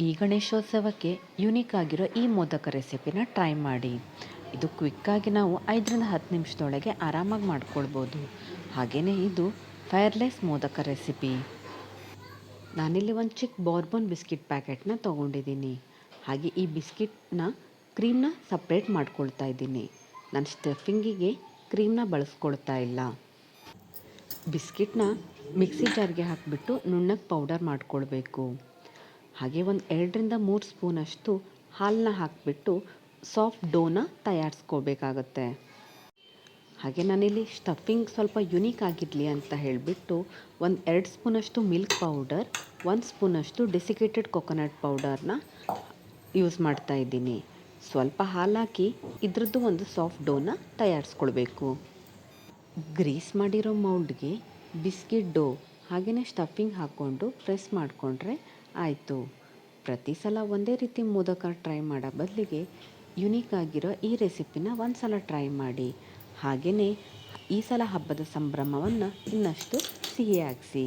ಈ ಗಣೇಶೋತ್ಸವಕ್ಕೆ ಯುನೀಕ್ ಆಗಿರೋ ಈ ಮೋದಕ ರೆಸಿಪಿನ ಟ್ರೈ ಮಾಡಿ. ಇದು ಕ್ವಿಕ್ಕಾಗಿ ನಾವು 5ರಿಂದ 10 ನಿಮಿಷದೊಳಗೆ ಆರಾಮಾಗಿ ಮಾಡ್ಕೊಳ್ಬೋದು. ಹಾಗೆಯೇ ಇದು ಫೈರ್ಲೆಸ್ ಮೋದಕ ರೆಸಿಪಿ. ನಾನಿಲ್ಲಿ ಒಂದು ಚಿಕ್ಕ ಬಾರ್ಬನ್ ಬಿಸ್ಕಿಟ್ ಪ್ಯಾಕೆಟ್ನ ತೊಗೊಂಡಿದ್ದೀನಿ. ಹಾಗೆ ಈ ಬಿಸ್ಕಿಟ್ನ ಕ್ರೀಮ್ನ ಸಪ್ರೇಟ್ ಮಾಡ್ಕೊಳ್ತಾ ಇದ್ದೀನಿ. ನಾನು ಸ್ಟಫಿಂಗಿಗೆ ಕ್ರೀಮ್ನ ಬಳಸ್ಕೊಳ್ತಾ ಇಲ್ಲ. ಬಿಸ್ಕಿಟ್ನ ಮಿಕ್ಸಿ ಜಾರ್ಗೆ ಹಾಕಿಬಿಟ್ಟು ನುಣ್ಣಗೆ ಪೌಡರ್ ಮಾಡ್ಕೊಳ್ಬೇಕು. ಹಾಗೆ ಒಂದು 2ರಿಂದ 3 ಸ್ಪೂನಷ್ಟು ಹಾಲನ್ನ ಹಾಕಿಬಿಟ್ಟು ಸಾಫ್ಟ್ ಡೋನ ತಯಾರಿಸ್ಕೋಬೇಕಾಗತ್ತೆ. ಹಾಗೆ ನಾನಿಲ್ಲಿ ಸ್ಟಫಿಂಗ್ ಸ್ವಲ್ಪ ಯುನೀಕ್ ಆಗಿರಲಿ ಅಂತ ಹೇಳಿಬಿಟ್ಟು ಒಂದು 2 ಸ್ಪೂನಷ್ಟು ಮಿಲ್ಕ್ ಪೌಡರ್, 1 ಸ್ಪೂನಷ್ಟು ಡೆಸಿಕೇಟೆಡ್ ಕೊಕೊನಟ್ ಪೌಡರ್ನ ಯೂಸ್ ಮಾಡ್ತಾ ಇದ್ದೀನಿ. ಸ್ವಲ್ಪ ಹಾಲು ಹಾಕಿ ಇದ್ರದ್ದು ಒಂದು ಸಾಫ್ಟ್ ಡೋನ ತಯಾರಿಸ್ಕೊಳ್ಬೇಕು. ಗ್ರೀಸ್ ಮಾಡಿರೋ ಮೌಲ್ಡ್ಗೆ ಬಿಸ್ಕಿಟ್ ಡೋ ಹಾಗೆಯೇ ಸ್ಟಫಿಂಗ್ ಹಾಕ್ಕೊಂಡು ಪ್ರೆಸ್ ಮಾಡಿಕೊಂಡ್ರೆ ಆಯಿತು. ಪ್ರತಿ ಸಲ ಒಂದೇ ರೀತಿ ಮೋದಕ ಟ್ರೈ ಮಾಡೋ ಬದಲಿಗೆ ಯುನೀಕ್ ಆಗಿರೋ ಈ ರೆಸಿಪಿನ ಒಂದು ಸಲ ಟ್ರೈ ಮಾಡಿ. ಹಾಗೆಯೇ ಈ ಸಲ ಹಬ್ಬದ ಸಂಭ್ರಮವನ್ನು ಇನ್ನಷ್ಟು ಸಿಹಿಯಾಗಿಸಿ.